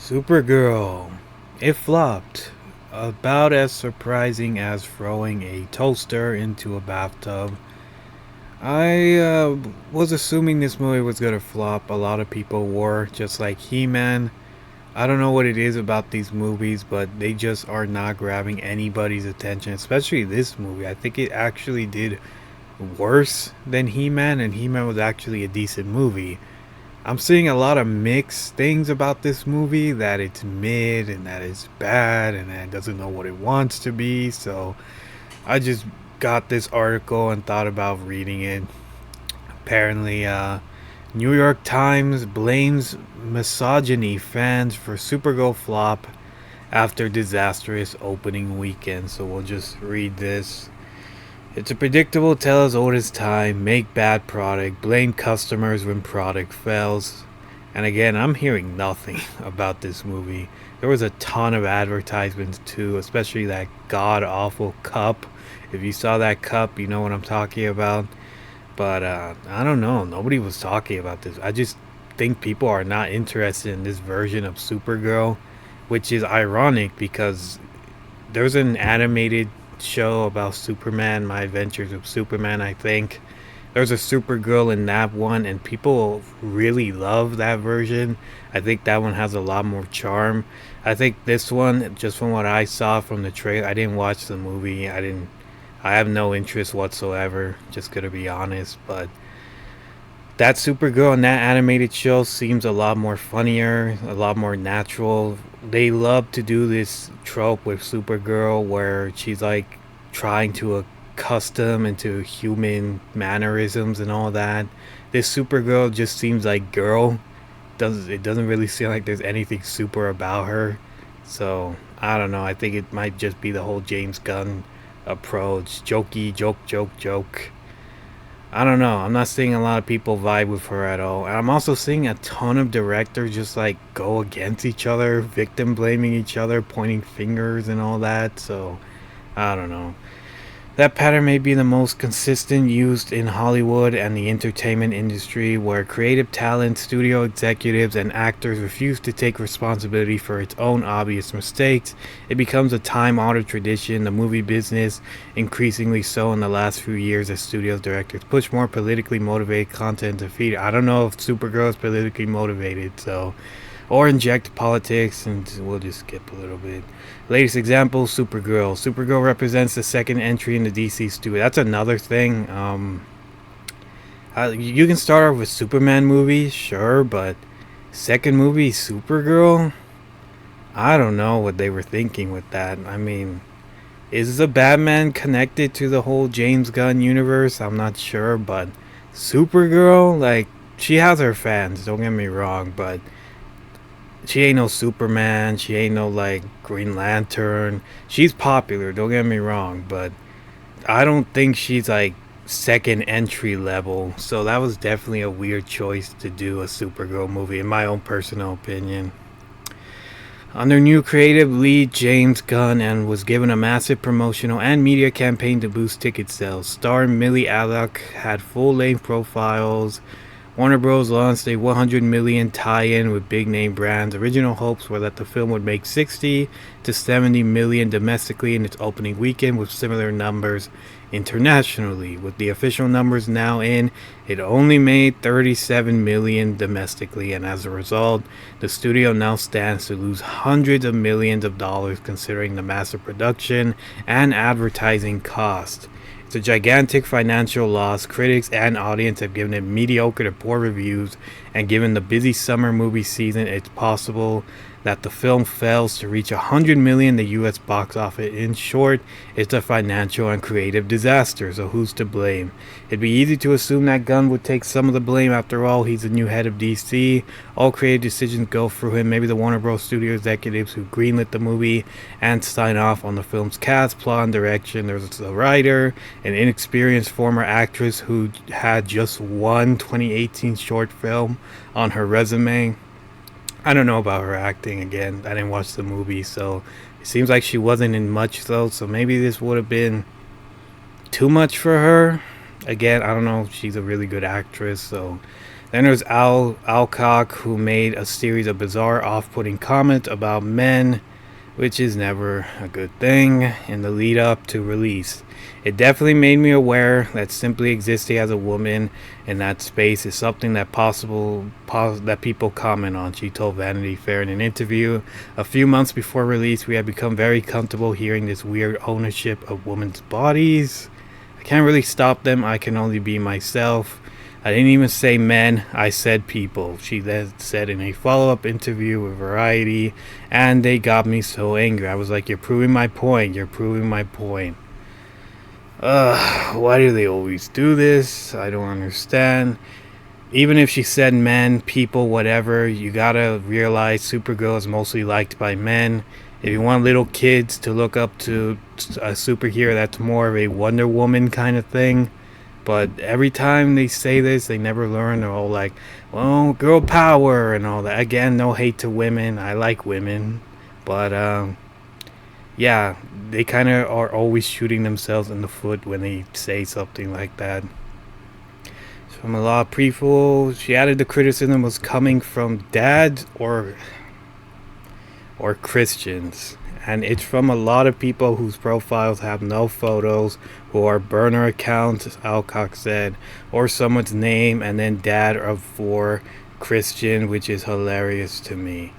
Supergirl. It flopped. About as surprising as throwing a toaster into a bathtub. I was assuming this movie was gonna flop. A lot of people were, just like He-Man. I don't know what it is about these movies, but they just are not grabbing anybody's attention, especially this movie. I think it actually did worse than He-Man, and He-Man was actually a decent movie. I'm seeing a lot of mixed things about this movie, that it's mid and that it's bad and that it doesn't know what it wants to be. So I just got this article and thought about reading it. Apparently, New York Times blames misogyny fans for Supergirl flop after disastrous opening weekend. So we'll just read this. It's a predictable tale as old as time. Make bad product. Blame customers when product fails. And again, I'm hearing nothing about this movie. There was a ton of advertisements too, especially that god awful cup. If you saw that cup, you know what I'm talking about. But I don't know. Nobody was talking about this. I just think people are not interested in this version of Supergirl, which is ironic because there's an animated show about Superman, My Adventures with Superman, I think. There's a Supergirl in that one, and people really love that version. I think that one has a lot more charm. I think this one, just from what I saw from the trailer, I didn't watch the movie. I have no interest whatsoever, just gonna be honest. But that Supergirl in that animated show seems a lot more funnier, a lot more natural. They love to do this trope with Supergirl where she's like trying to accustom into human mannerisms and all that. This Supergirl just seems like girl. It doesn't really seem like there's anything super about her. So I don't know. I think it might just be the whole James Gunn approach. Jokey, joke, joke, joke. I don't know. I'm not seeing a lot of people vibe with her at all. And I'm also seeing a ton of directors just like go against each other, victim blaming each other, pointing fingers and all that. So I don't know. That pattern may be the most consistent used in Hollywood and the entertainment industry, where creative talent, studio executives, and actors refuse to take responsibility for its own obvious mistakes. It becomes a time honored tradition. The movie business, increasingly so in the last few years, as studios directors push more politically motivated content to feed. I don't know if Supergirl is politically motivated, so. Or inject politics, and we'll just skip a little bit. Latest example, Supergirl. Supergirl represents the second entry in the DC studio. That's another thing. You can start off with Superman movies, sure, but second movie, Supergirl? I don't know what they were thinking with that. I mean, is the Batman connected to the whole James Gunn universe? I'm not sure, but Supergirl, like, she has her fans, don't get me wrong, but she ain't no Superman. She ain't no like Green Lantern. She's popular, don't get me wrong, but I don't think she's like second entry level. So that was definitely a weird choice to do a Supergirl movie, in my own personal opinion. Under new creative lead James Gunn, and was given a massive promotional and media campaign to boost ticket sales. Star Millie Alec had full-length profiles. Warner Bros. Launched a 100 million tie-in with big-name brands. Original hopes were that the film would make 60 to 70 million domestically in its opening weekend, with similar numbers internationally. With the official numbers now in, it only made 37 million domestically, and as a result, the studio now stands to lose hundreds of millions of dollars, considering the massive production and advertising cost. It's a gigantic financial loss. Critics and audience have given it mediocre to poor reviews, and given the busy summer movie season, it's possible that the film fails to reach 100 million the US box office. In short, it's a financial and creative disaster, so who's to blame? It'd be easy to assume that Gunn would take some of the blame. After all, he's the new head of DC. All creative decisions go through him. Maybe the Warner Bros. Studio executives who greenlit the movie and sign off on the film's cast, plot, and direction. There's a writer, an inexperienced former actress who had just one 2018 short film on her resume. I don't know about her acting. Again, I didn't watch the movie, so it seems like she wasn't in much though. So maybe this would have been too much for her. Again, I don't know. She's a really good actress, so Then there's Al Alcock, who made a series of bizarre, off-putting comments about men, which is never a good thing in the lead up to release. It definitely made me aware that simply existing as a woman in that space is something that people comment on, she told Vanity Fair in an interview. A few months before release, we had become very comfortable hearing this weird ownership of women's bodies. I can't really stop them, I can only be myself. I didn't even say men, I said people, she then said in a follow up interview with Variety, and they got me so angry. I was like, you're proving my point, you're proving my point. Why do they always do this? I don't understand. Even if she said men, people, whatever, you gotta realize Supergirl is mostly liked by men. If you want little kids to look up to a superhero, that's more of a Wonder Woman kind of thing. But every time they say this, they never learn. They're all like, well, girl power and all that. Again, no hate to women. I like women. But, yeah, they kind of are always shooting themselves in the foot when they say something like that. From a lot of people, she added the criticism was coming from dads or Christians. And it's from a lot of people whose profiles have no photos, who are burner accounts, Alcock said, or someone's name and then dad of four Christian, which is hilarious to me.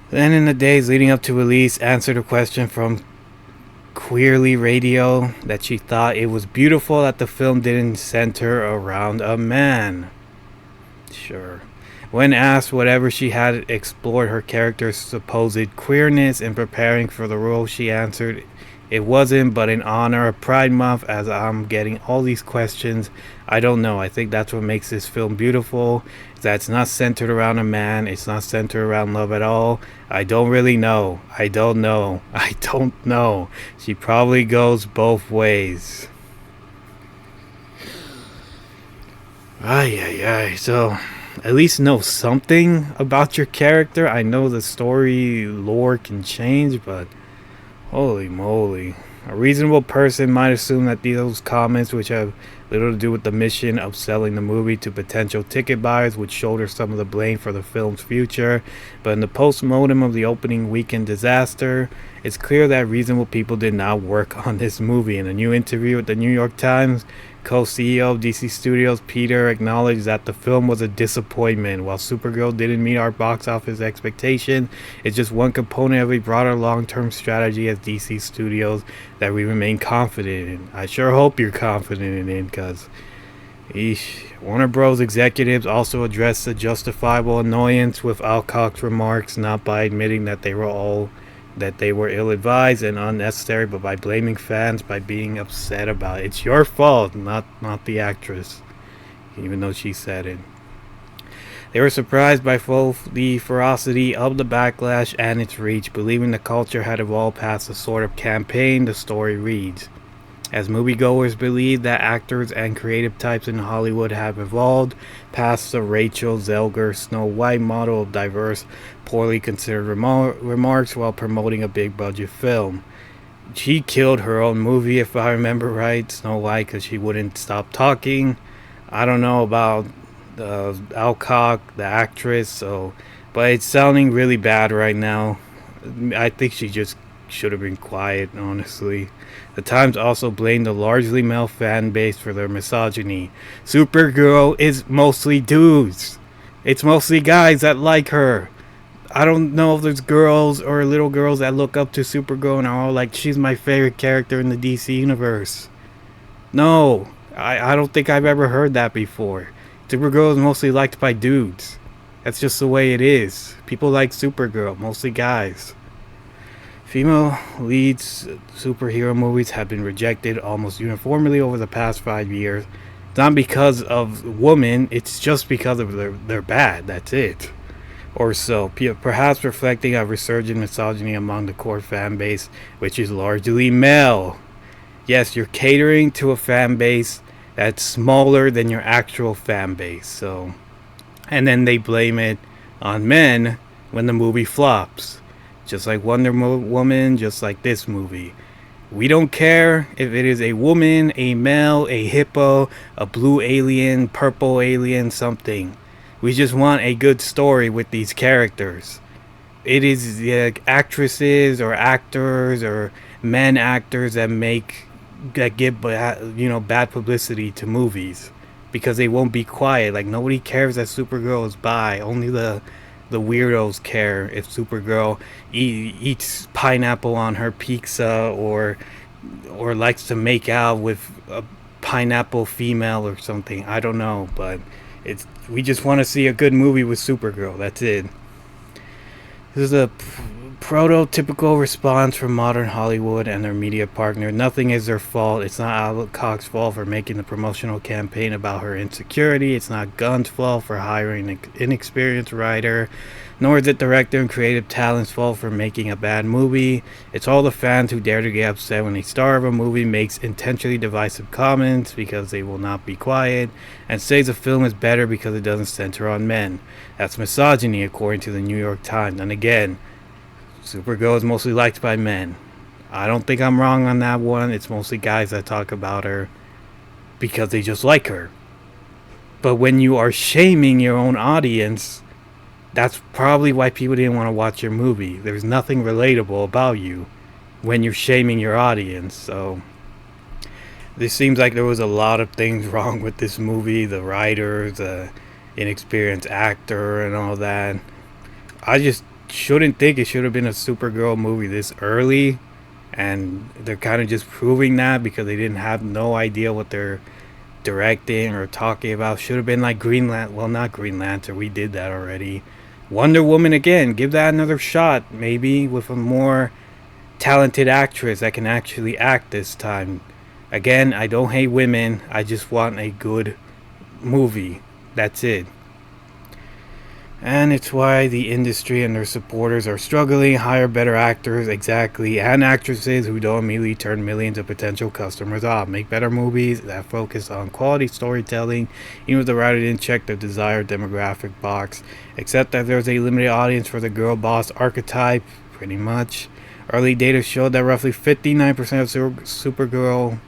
Then in the days leading up to release, answered a question from Queerly Radio that she thought it was beautiful that the film didn't center around a man. Sure. When asked whatever she had explored her character's supposed queerness in preparing for the role, she answered, it wasn't, but in honor of Pride Month, as I'm getting all these questions, I don't know. I think that's what makes this film beautiful, is that it's not centered around a man, it's not centered around love at all. I don't really know. I don't know. I don't know. She probably goes both ways. Ay, ay, ay. So, at least know something about your character. I know the story lore can change, but holy moly. A reasonable person might assume that those comments, which have little to do with the mission of selling the movie to potential ticket buyers, would shoulder some of the blame for the film's future. But in the post-mortem of the opening weekend disaster, it's clear that reasonable people did not work on this movie. In a new interview with the New York Times, co-CEO of DC Studios Peter acknowledged that the film was a disappointment. While Supergirl didn't meet our box office expectation, it's just one component of a broader long-term strategy at DC Studios that we remain confident in. I sure hope you're confident in it, because Warner Bros. Executives also addressed the justifiable annoyance with Alcock's remarks, not by admitting that they were ill-advised and unnecessary, but by blaming fans by being upset about it. It's your fault, not the actress, even though she said it. They were surprised by both the ferocity of the backlash and its reach, believing the culture had evolved past the sort of campaign the story reads. As moviegoers believe that actors and creative types in Hollywood have evolved past the Rachel Zelger Snow White model of diverse, poorly considered remarks while promoting a big budget film. She killed her own movie, if I remember right, Snow White, because she wouldn't stop talking. I don't know about Alcock, the actress, but it's sounding really bad right now. I think she just should have been quiet, honestly. The Times also blamed the largely male fan base for their misogyny. Supergirl is mostly dudes. It's mostly guys that like her. I don't know if there's girls or little girls that look up to Supergirl and are all like, she's my favorite character in the DC universe. No, I don't think I've ever heard that before. Supergirl is mostly liked by dudes. That's just the way it is. People like Supergirl, mostly guys. Female leads superhero movies have been rejected almost uniformly over the past 5 years. Not because of women, it's just because of they're bad, that's it. Or so, perhaps reflecting a resurgent misogyny among the core fan base, which is largely male. Yes, you're catering to a fan base that's smaller than your actual fan base, and then they blame it on men when the movie flops. Just like Wonder Woman, just like this movie. We don't care if it is a woman, a male, a hippo, a blue alien, purple alien, something. We just want a good story with these characters. It is the actresses or actors or men actors that give bad publicity to movies because they won't be quiet. Like nobody cares that Supergirl is bi. Only the weirdos care if Supergirl eats pineapple on her pizza or likes to make out with a pineapple female or something. I don't know, but it's we just want to see a good movie with Supergirl. That's it. This is a prototypical response from modern Hollywood and their media partner. Nothing is their fault. It's not Albert Cox's fault for making the promotional campaign about her insecurity. It's not Gunn's fault for hiring an inexperienced writer. Nor is it director and creative talent's fault for making a bad movie. It's all the fans who dare to get upset when a star of a movie makes intentionally divisive comments because they will not be quiet, and says a film is better because it doesn't center on men. That's misogyny, according to the New York Times. And again, Supergirl is mostly liked by men. I don't think I'm wrong on that one. It's mostly guys that talk about her because they just like her. But when you are shaming your own audience, that's probably why people didn't want to watch your movie. There's nothing relatable about you when you're shaming your audience. So this seems like there was a lot of things wrong with this movie. The writers, the inexperienced actor, and all that. I just shouldn't think it should have been a Supergirl movie this early, and they're kind of just proving that because they didn't have no idea what they're directing or talking about. Should have been like Green Lantern. Well, not Green Lantern. We did that already. Wonder Woman again. Give that another shot, maybe with a more talented actress that can actually act this time. Again, I don't hate women. I just want a good movie. That's it. And it's why the industry and their supporters are struggling. Hire better actors, exactly, and actresses who don't immediately turn millions of potential customers off. Make better movies that focus on quality storytelling, even if the writer didn't check the desired demographic box. Except that there's a limited audience for the girl boss archetype, pretty much. Early data showed that roughly 59% of Supergirl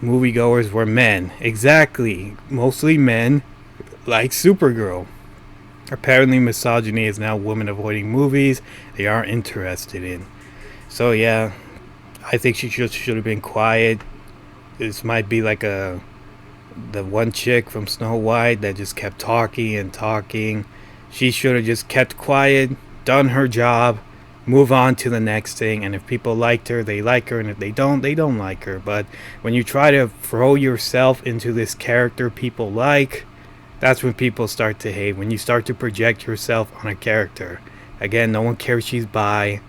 moviegoers were men. Exactly, mostly men like Supergirl. Apparently, misogyny is now women avoiding movies they aren't interested in. So yeah, I think she should have been quiet. This might be like the one chick from Snow White that just kept talking and talking. She should have just kept quiet, done her job, move on to the next thing. And if people liked her, they like her, and if they don't like her. But when you try to throw yourself into this character people like, that's when people start to hate. When you start to project yourself on a character. Again, no one cares she's bi.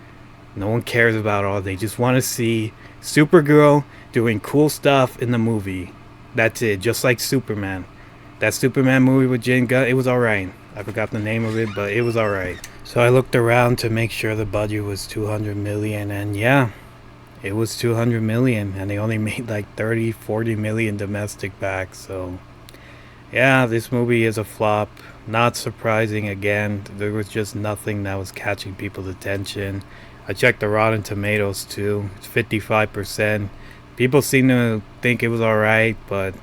No one cares about all. They just want to see Supergirl doing cool stuff in the movie. That's it. Just like Superman. That Superman movie with Jane Gunn, it was alright. I forgot the name of it, but it was alright. So I looked around to make sure the budget was 200 million, and yeah, it was 200 million, and they only made like 30-40 million domestic back. So yeah, this movie is a flop. Not surprising again. There was just nothing that was catching people's attention. I checked the Rotten Tomatoes too. It's 55%. People seem to think it was alright, but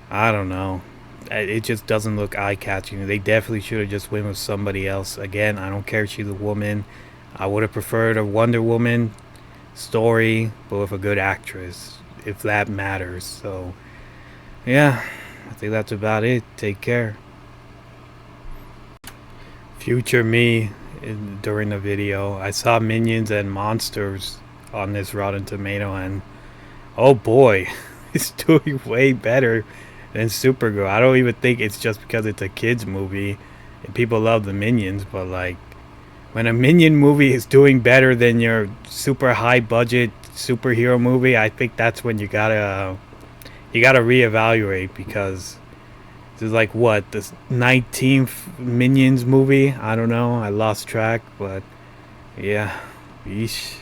I don't know. It just doesn't look eye-catching. They definitely should have just went with somebody else. Again, I don't care if she's a woman. I would have preferred a Wonder Woman story, but with a good actress, if that matters. So, yeah. I think that's about it. Take care. Future me during the video. I saw Minions and Monsters on this Rotten Tomato, and oh boy, it's doing way better than Supergirl. I don't even think it's just because it's a kids movie and people love the Minions, but like when a Minion movie is doing better than your super high budget superhero movie, I think that's when you gotta reevaluate, because this is like what, the 19th Minions movie? I don't know. I lost track, but yeah. Yeesh.